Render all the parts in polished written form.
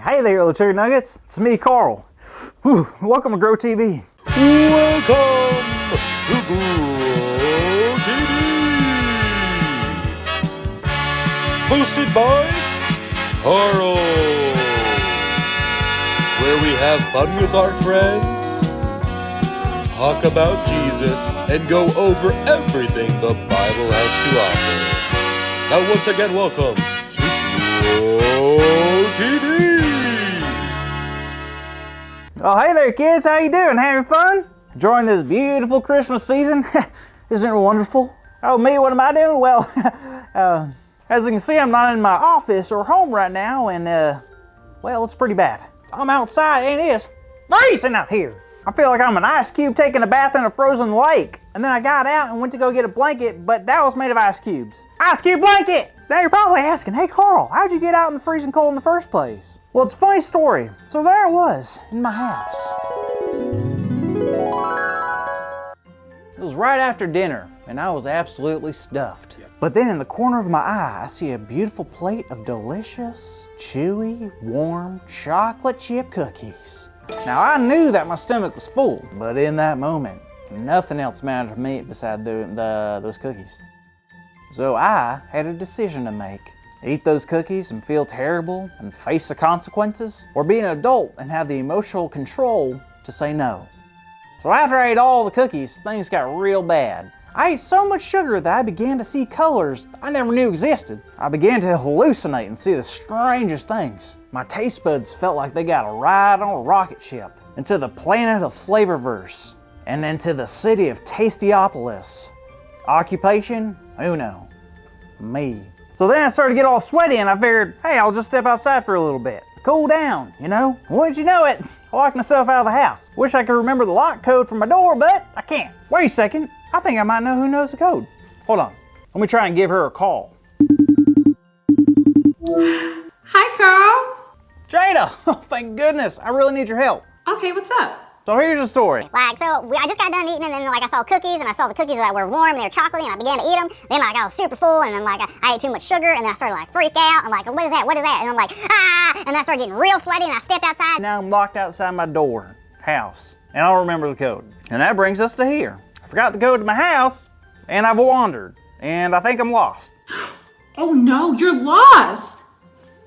Hey there, little Turkey Nuggets. It's me, Carl. Whew, welcome to Grow TV. Welcome to Grow TV. Hosted by Carl. Where we have fun with our friends, talk about Jesus, and go over everything the Bible has to offer. Now once again, welcome to Grow TV. Oh, hey there, kids. How you doing? Having fun? Enjoying this beautiful Christmas season? Isn't it wonderful? Oh, me, what am I doing? Well, as you can see, I'm not in my office or home right now, and, well, it's pretty bad. I'm outside, and it is freezing out here. I feel like I'm an ice cube taking a bath in a frozen lake. And then I got out and went to go get a blanket, but that was made of ice cubes. Ice cube blanket! Now you're probably asking, hey Carl, how'd you get out in the freezing cold in the first place? Well, it's a funny story. So there it was, in my house. It was right after dinner, and I was absolutely stuffed. But then in the corner of my eye, I see a beautiful plate of delicious, chewy, warm, chocolate chip cookies. Now I knew that my stomach was full, but in that moment, nothing else mattered to me beside those cookies. So I had a decision to make. Eat those cookies and feel terrible and face the consequences, or be an adult and have the emotional control to say no. So after I ate all the cookies, things got real bad. I ate so much sugar that I began to see colors I never knew existed. I began to hallucinate and see the strangest things. My taste buds felt like they got a ride on a rocket ship into the planet of Flavorverse and into the city of Tastyopolis. Occupation? Who knows? Me. So then I started to get all sweaty and I figured, hey, I'll just step outside for a little bit. Cool down, you know? Wouldn't you know it, I locked myself out of the house. Wish I could remember the lock code for my door, but I can't. Wait a second, I think I might know who knows the code. Hold on, let me try and give her a call. Hi, Carl. Jada, oh thank goodness, I really need your help. Okay, what's up? So here's the story. I just got done eating, and then I saw cookies, and I saw the cookies that were warm, and they were chocolatey, and I began to eat them. Then I was super full, and then I ate too much sugar, and then I started freak out. I'm like, what is that? What is that? And I'm like, ah! And then I started getting real sweaty, and I stepped outside. Now I'm locked outside my house, and I'll remember the code. And that brings us to here. I forgot the code to my house, and I've wandered, and I think I'm lost. Oh no, you're lost.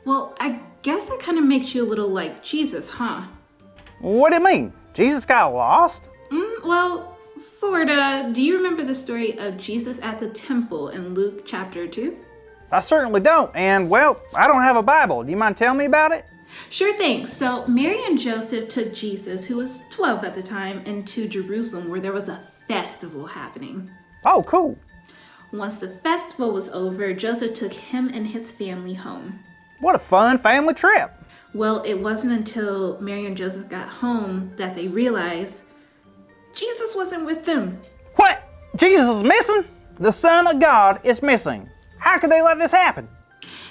Well, I guess that kind of makes you a little like Jesus, huh? What do you mean? Jesus got lost? Well, sorta. Do you remember the story of Jesus at the temple in Luke chapter 2? I certainly don't, and well, I don't have a Bible. Do you mind telling me about it? Sure thing. So Mary and Joseph took Jesus, who was 12 at the time, into Jerusalem where there was a festival happening. Oh, cool. Once the festival was over, Joseph took him and his family home. What a fun family trip. Well, it wasn't until Mary and Joseph got home that they realized Jesus wasn't with them. What? Jesus is missing? The Son of God is missing. How could they let this happen?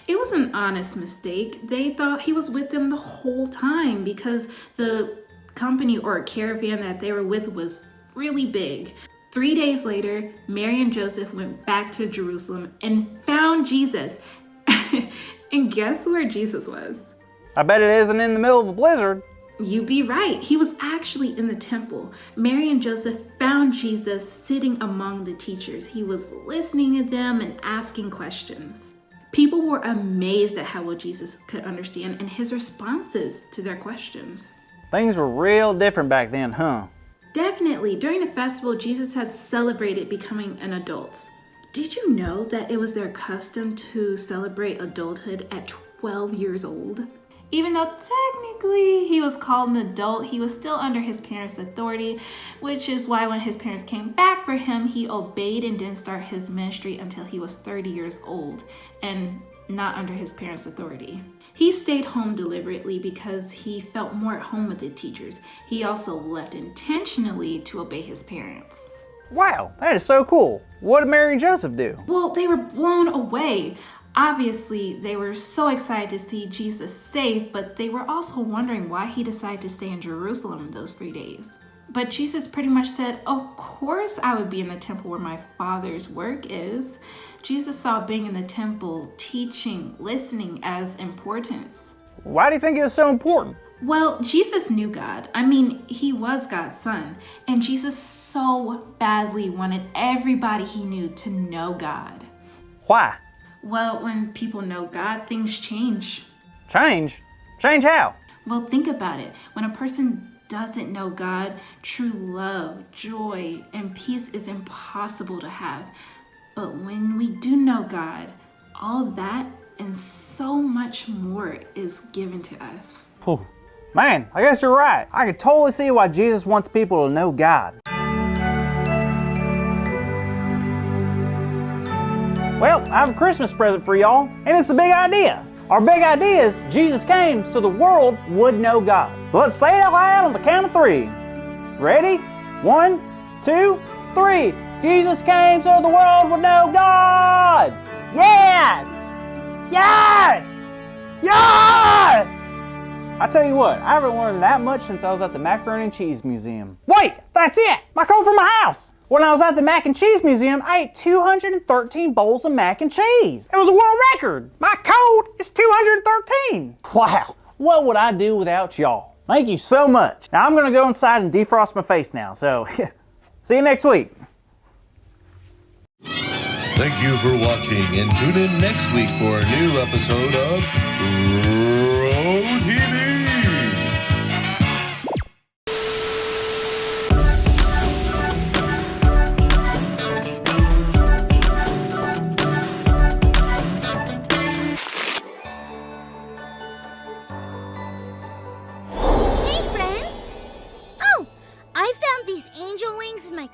It was an honest mistake. They thought he was with them the whole time because the company or caravan that they were with was really big. 3 days later, Mary and Joseph went back to Jerusalem and found Jesus. And guess where Jesus was? I bet it isn't in the middle of a blizzard. You'd be right. He was actually in the temple. Mary and Joseph found Jesus sitting among the teachers. He was listening to them and asking questions. People were amazed at how well Jesus could understand and his responses to their questions. Things were real different back then, huh? Definitely. During the festival, Jesus had celebrated becoming an adult. Did you know that it was their custom to celebrate adulthood at 12 years old? Even though technically he was called an adult, he was still under his parents' authority, which is why when his parents came back for him, he obeyed and didn't start his ministry until he was 30 years old and not under his parents' authority. He stayed home deliberately because he felt more at home with the teachers. He also left intentionally to obey his parents. Wow, that is so cool. What did Mary and Joseph do? Well, they were blown away. Obviously, they were so excited to see Jesus safe, but they were also wondering why he decided to stay in Jerusalem those 3 days. But Jesus pretty much said, of course I would be in the temple where my Father's work is. Jesus saw being in the temple, teaching, listening as importance. Why do you think it was so important? Well, Jesus knew God. I mean, he was God's son. And Jesus so badly wanted everybody he knew to know God. Why? Well, when people know God, things change. Change? Change how? Well, think about it. When a person doesn't know God, true love, joy, and peace is impossible to have. But when we do know God, all of that and so much more is given to us. Whew. Man, I guess you're right. I can totally see why Jesus wants people to know God. Well, I have a Christmas present for y'all, and it's a big idea. Our big idea is Jesus came so the world would know God. So let's say it out loud on the count of 3. Ready? 1, 2, 3. Jesus came so the world would know God. Yes! Yes! Yes! I tell you what, I haven't learned that much since I was at the Macaroni and Cheese Museum. Wait, that's it! My code for my house! When I was at the Mac and Cheese Museum, I ate 213 bowls of mac and cheese. It was a world record. My code is 213. Wow, what would I do without y'all? Thank you so much. Now I'm gonna go inside and defrost my face now, so see you next week. Thank you for watching, and tune in next week for a new episode of Bro TV.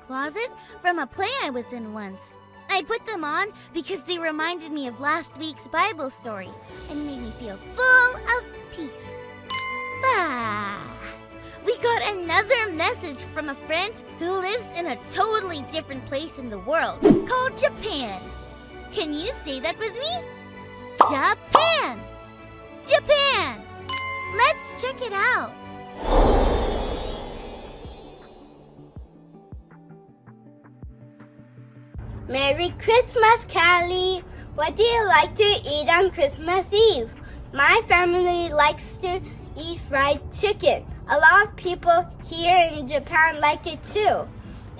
Closet from a play I was in once. I put them on because they reminded me of last week's Bible story and made me feel full of peace. Bah! We got another message from a friend who lives in a totally different place in the world called Japan. Can you say that with me? Japan! Japan! Let's check it out. Merry Christmas, Callie! What do you like to eat on Christmas Eve? My family likes to eat fried chicken. A lot of people here in Japan like it too.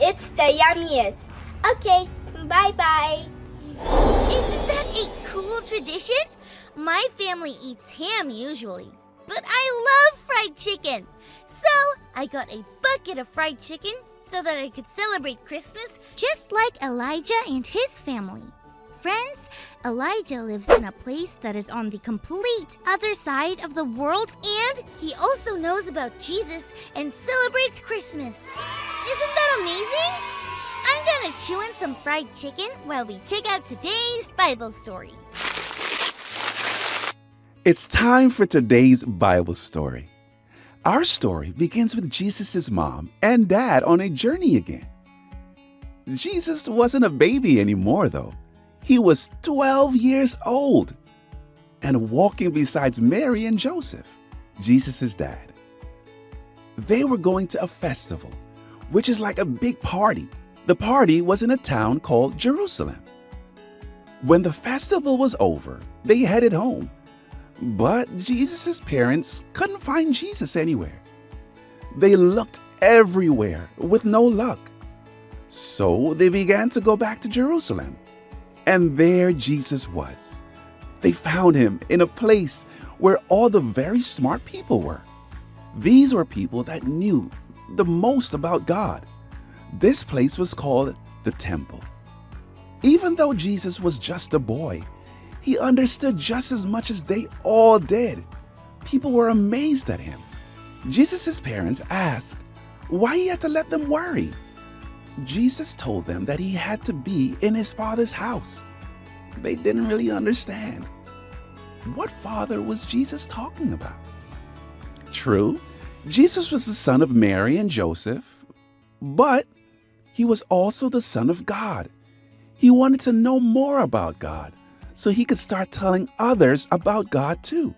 It's the yummiest. Okay, bye-bye. Isn't that a cool tradition? My family eats ham usually, but I love fried chicken. So I got a bucket of fried chicken so that I could celebrate Christmas just like Elijah and his family. Friends, Elijah lives in a place that is on the complete other side of the world, and he also knows about Jesus and celebrates Christmas. Isn't that amazing? I'm gonna chew in some fried chicken while we check out today's Bible story. It's time for today's Bible story. Our story begins with Jesus' mom and dad on a journey again. Jesus wasn't a baby anymore, though. He was 12 years old and walking beside Mary and Joseph, Jesus' dad. They were going to a festival, which is like a big party. The party was in a town called Jerusalem. When the festival was over, they headed home. But Jesus' parents couldn't find Jesus anywhere. They looked everywhere with no luck. So they began to go back to Jerusalem. And there Jesus was. They found him in a place where all the very smart people were. These were people that knew the most about God. This place was called the temple. Even though Jesus was just a boy, he understood just as much as they all did. People were amazed at him. Jesus' parents asked why he had to let them worry. Jesus told them that he had to be in his Father's house. They didn't really understand. What father was Jesus talking about? True, Jesus was the son of Mary and Joseph, but he was also the Son of God. He wanted to know more about God, so he could start telling others about God too.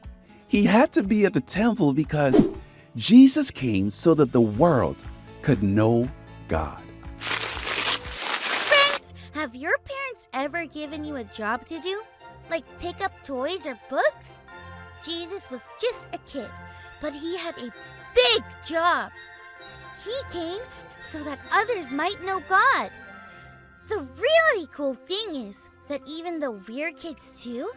He had to be at the temple because Jesus came so that the world could know God. Friends, have your parents ever given you a job to do? Like pick up toys or books? Jesus was just a kid, but he had a big job. He came so that others might know God. The really cool thing is that even though we're kids too,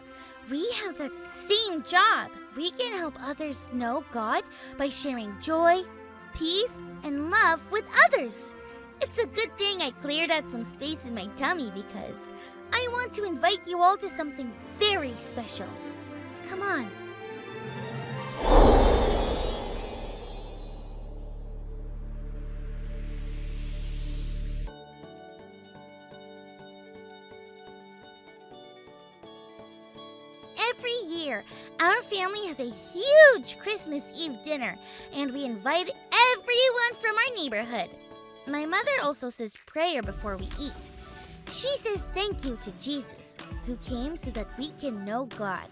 we have the same job. We can help others know God by sharing joy, peace, and love with others. It's a good thing I cleared out some space in my tummy because I want to invite you all to something very special. Come on. Every year, our family has a huge Christmas Eve dinner, and we invite everyone from our neighborhood. My mother also says prayer before we eat. She says thank you to Jesus, who came so that we can know God.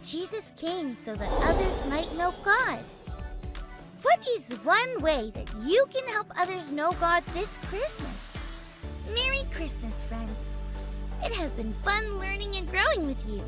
Jesus came so that others might know God. What is one way that you can help others know God this Christmas? Merry Christmas, friends. It has been fun learning and growing with you.